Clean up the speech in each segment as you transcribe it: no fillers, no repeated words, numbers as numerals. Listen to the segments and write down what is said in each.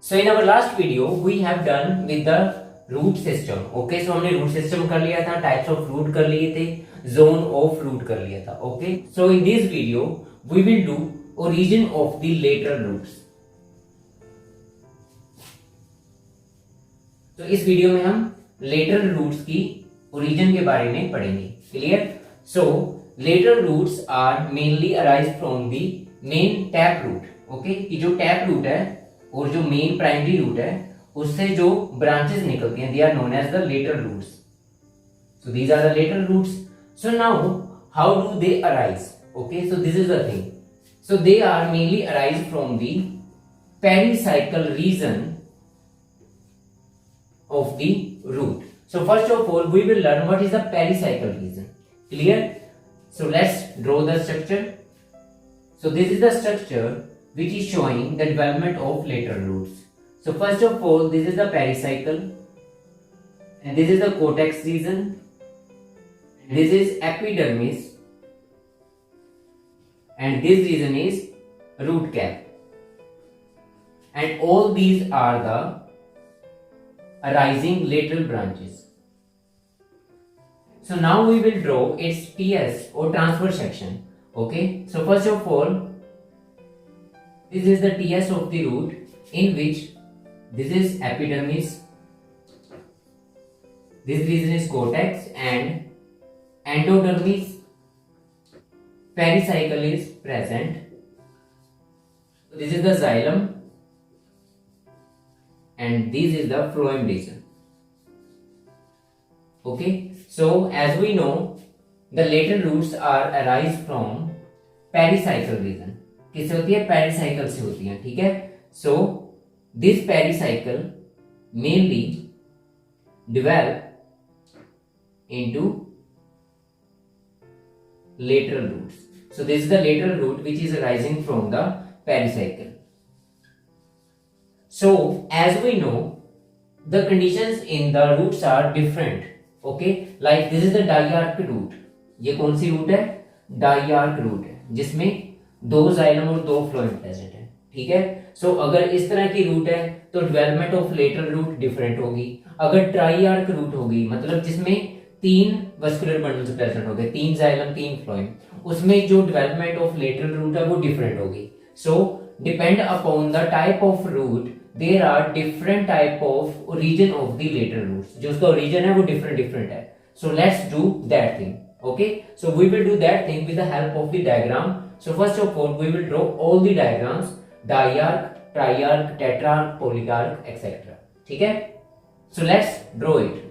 So in our last video we have done with the root system. Okay, so हमने root system कर लिया था, types of root कर लिए थे, zone of root कर लिया था. Okay, so in this video we will do origin of the lateral roots. तो इस वीडियो में हम lateral roots की origin के बारे में पढ़ेंगे. Clear? So lateral roots are mainly arise from the main tap root. Okay, कि जो tap root है और जो मेन प्राइमरी रूट है उससे जो ब्रांचेस निकलती हैं, they are known as the lateral roots. So these are the lateral roots. So now how do they arise? Okay, so this is the thing. So they are mainly arise from the pericycle region of the root. So first of all we will learn what is the pericycle region. Clear? So let's draw the structure. So this is the structure which is showing the development of lateral roots. So first of all this is the pericycle and this is the cortex region. This is epidermis and this region is root cap. And all these are the arising lateral branches. So now we will draw its TS or transverse section. Okay, so first of all this is the TS of the root in which this is epidermis, this region is cortex and endodermis, pericycle is present. This is the xylem and this is the phloem region. Okay, so as we know the lateral roots are arise from pericycle region. किससे होती है? Pericycle से होती है. ठीक है, so this pericycle mainly develop into lateral roots. So this is the lateral root which is arising from the pericycle. So as we know the conditions in the roots are different. Okay, like this is the diarch root. ये कौन सी root है? डाइआर्क root है जिसमें दो xylem और दो phloem present है. ठीक है, सो अगर इस तरह की रूट है तो development of lateral root different होगी. अगर ट्राइआर्क रूट होगी मतलब जिसमें तीन वस्कुलर बंडल्स प्रेजेंट हो गए, तीन जाइलम तीन फ्लोएम, उसमें जो डेवलपमेंट ऑफ लेटरल रूट है वो डिफरेंट होगी. So depend upon the type of root there are different type of origin of the lateral roots. जो उसका ओरिजिन है वो डिफरेंट है. So let's do that thing. Okay, so we will do that thing with the help of the diagram. So first of all we will draw all the diagrams, diarch, triarch, tetrarch, polyarch, etc. ठीक है, so let's draw it.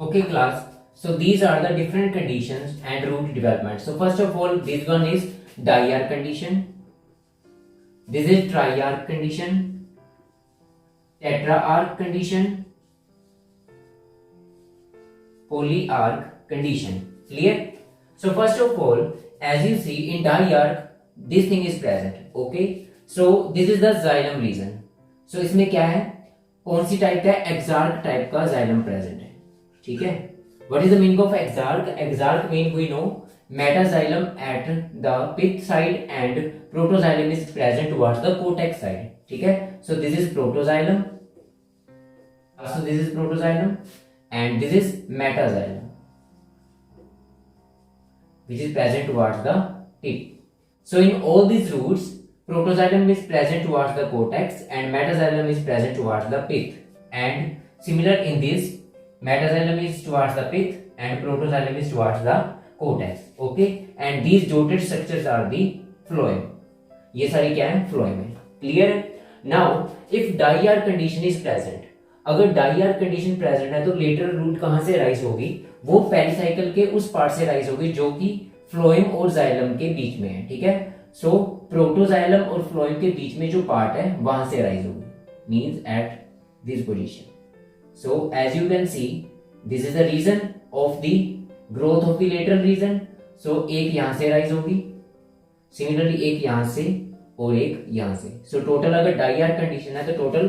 Okay class, so these are the different conditions and root development. So first of all this one is diarch condition, this is triarch condition, tetrarch condition, polyarch condition. Clear? So first of all as you see in diarch this thing is present. Okay, so this is the xylem region. So इसमें क्या है? कौन सी type का? exarch type का xylem present है. ठीक है, what is the meaning of exarch? Exarch mean we know metaxylem at the pith side and protoxylem is present towards the cortex side. ठीक है, so this is protoxylem, so this is protoxylem and this is metaxylem which is present towards the tip. So in all these roots protoxylem is present towards the cortex and metaxylem is present towards the pith, and similar in this metaxylem is towards the pith and protoxylem is towards the cortex. Okay, and these dotted structures are the phloem. ये सारी क्या है? phloem है. Clear? Now if diarch condition is present, अगर diarch condition present है तो lateral root कहाँ से rise होगी? वो पेरिसाइकल के उस पार्ट से rise होगी जो कि phloem और xylem के बीच में है. ठीक है, so protoxylem और phloem के बीच में जो पार्ट है वहां से rise होगी, means at this position. So as you can see this is the region of the growth of the lateral region. So एक यहां से राइज होगी, सिमिलरली एक यहां से और एक यहां से। सो टोटल अगर डाईआर कंडीशन है तो टोटल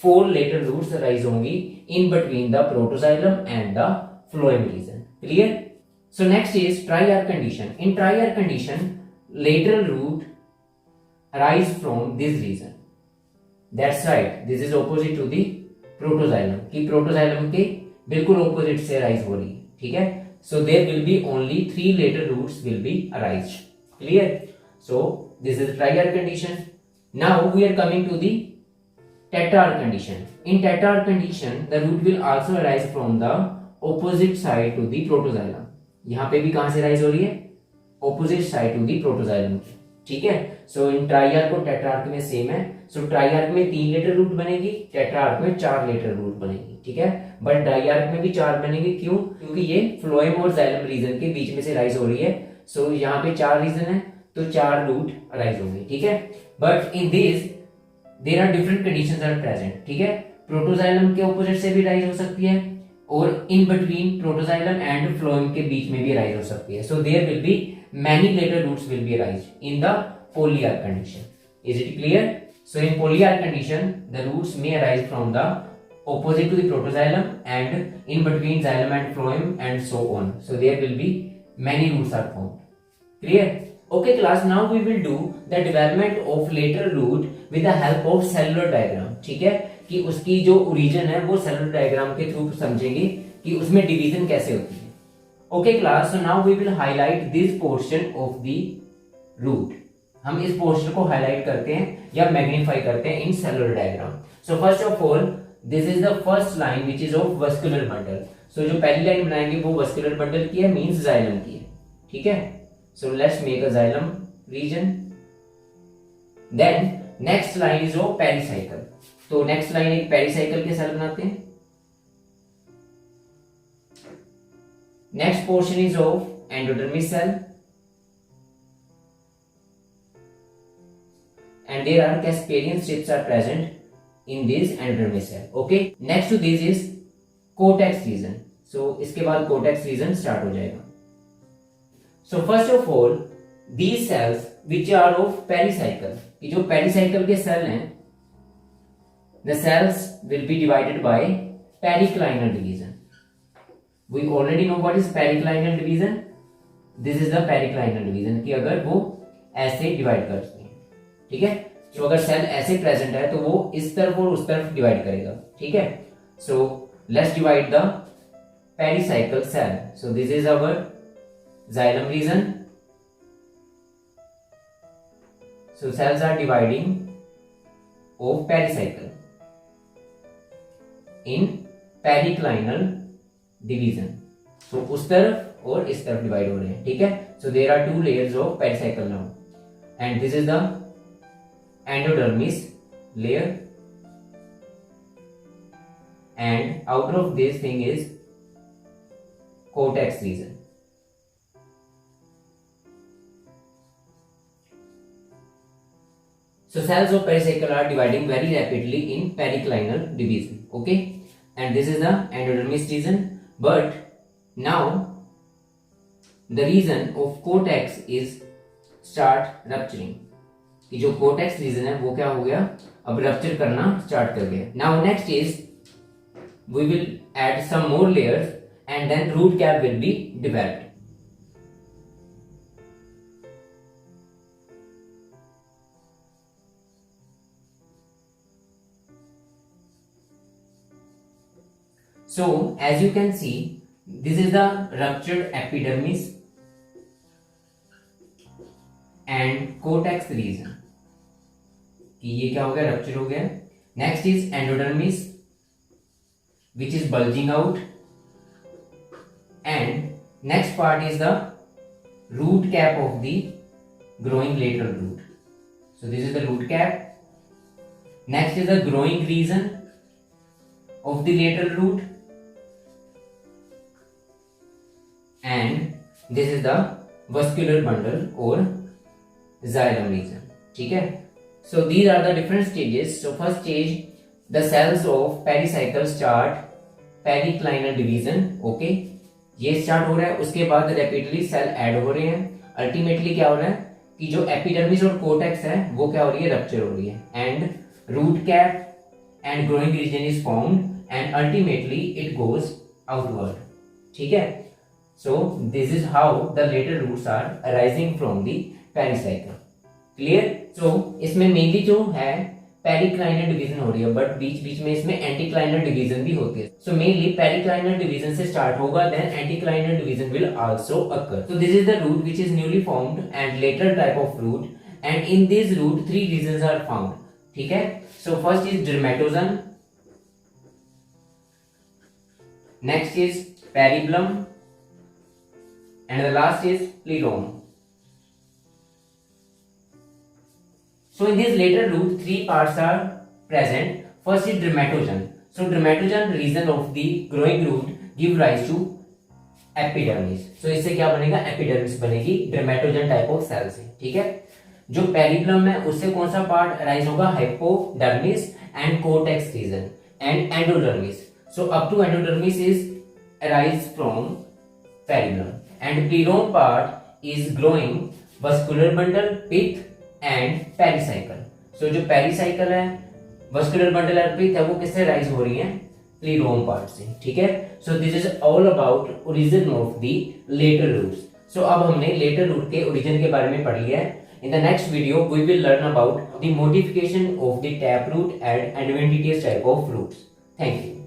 4 लेटरल रूट्स राइज होंगी in between the protoxylem and the phloem region. Clear? So next is triarch condition. In triarch condition lateral root arise from this region. That's right, this is opposite to the protoxylem कि protoxylem के बिल्कुल opposite से rise हो रही है, ठीक है। So there will be only 3 lateral roots will be arise. Clear? So this is triar condition. Now we are coming to the tetrar condition. In tetrar condition the root will also arise from the opposite side to the protoxylem. यहाँ पे भी कहां से rise हो रही है? Opposite side to the protoxylem की, ठीक है। सो इन ट्राईआर्क और टेट्रार्क में सेम है। सो ट्राईआर्क में 3 लेटर रूट बनेगी, टेट्रार्क में 4 लेटर रूट बनेगी, ठीक है। बट डाईआर्क में भी 4 बनेगी, क्यों? क्योंकि ये फ्लोएम और जाइलम रीजन के बीच में से राइज हो रही है। सो यहाँ पे 4 रीजन है तो 4 रूट राइज होंगे, ठीक है। But in this there are different conditions are present, ठीक है। प्रोटोजाइलम के ऑपोजिट से भी राइज हो सकती है और in between protoxylem and phloem के बीच में भी राइज हो सकती है। So there will be many later roots will be arise in the polyarch condition. Is it clear? So in polyarch condition the roots may arise from the opposite to the protoxylem and in between xylem and phloem and so on. So there will be many roots are formed. Clear? Okay class, now we will do the development of lateral root with the help of cellular diagram. ठीक है कि उसकी जो origin है वो cellular diagram के through समझेंगे कि उसमें division कैसे होती है। Okay class, so now we will highlight this portion of the root. हम इस पोर्शन को हाईलाइट करते हैं या मैग्नीफाई करते हैं in cellular diagram. So first of all this is the first line which is of vascular bundle. So जो पहली लाइन बनाएंगे वो वस्कुलर बंडल की है, मींस जाइलम की है, ठीक है। So let's make a xylem region. Then next line is of pericycle. तो नेक्स्ट लाइन एक पेरिसाइकल के सेल बनाते हैं। Next portion is of endodermis cell and there are Casparian strips are present in this endodermis cell. Okay, next to this is cortex region. So इसके बाद cortex region start हो जाएगा। So first of all these cells which are of pericycle, कि जो pericycle के cell हैं, the cells will be divided by periclinal division. We already know what is periclinal division. This is the periclinal division कि अगर वो ऐसे divide करते हैं, ठीक है। तो अगर सेल ऐसे प्रेजेंट है तो वो इस तरफ और उस तरफ डिवाइड करेगा, ठीक है। So let's divide the pericycle cell. So this is our xylem region. So cells are dividing of pericycle in periclinal division. तो उस तरफ और इस तरफ डिवाइड हो रहे हैं, ठीक है। So there are 2 layers of pericycle now and this is the endodermis layer and outer of this thing is cortex region. So cells of pericycle are dividing very rapidly in periclinal division, okay, and this is the endodermis region. But now the region of cortex is start rupturing. कि जो cortex region है वो क्या हो गया, अब rupture करना start कर गया। Now next is we will add some more layers and then root cap will be developed. So as you can see, this is the ruptured epidermis and cortex region. कि ये क्या हो गया, rupture हो गया। Next is endodermis which is bulging out, and next part is the root cap of the growing lateral root. So this is the root cap. Next is the growing region of the lateral root, and this is the vascular bundle or xylem region. ठीक है, so these are the different stages. So first stage, the cells of pericycle start periclinal division. Okay, ये start हो रहा है, उसके बाद rapidly cell add हो रहे हैं, अल्टीमेटली क्या हो रहा है, कि जो एपिडर्मिस और कोर्टेक्स है वो क्या हो रही है, रप्चर हो रही है, and root cap and growing region is formed and ultimately it goes outward. ठीक है, so this is how the lateral roots are arising from the pericycle. Clear? So इसमें मेनली जो है पेरिक्लाइनर डिवीजन हो रही है, बट बीच बीच में इसमें एंटीक्लाइनर डिवीजन भी होती है। सो मेनली पेरिक्लाइनर डिवीजन से स्टार्ट होगा, then anticlinal division will also occur. So this is the root which is newly formed and lateral type of root, and in this root three regions are found. ठीक है, so first is dermatogen, next is periblem, and the last is plerome. So in this later root, three parts are present. First is dermatogen. So dermatogen region of the growing root give rise to epidermis. So इससे क्या बनेगा, epidermis बनेगी dermatogen type of cell से। ठीक है, जो पेरिब्लम है उससे कौन सा पार्ट अराइज होगा, hypodermis and cortex region and endodermis. So up to endodermis is arise from perilum, and plerome part is growing vascular bundle, pith and pericycle. So जो पेरिसाइकल है, वस्कुलर बंडल और पिथ है, वो किससे राइज हो रही है, प्लीरोम पार्ट से। ठीक है, so this is all about origin of the lateral roots. So अब हमने लेटर रूट के ओरिजिन के बारे में पढ़ लिया है। In the next video we will learn about the modification of the tap root and adventitious type of roots. Thank you.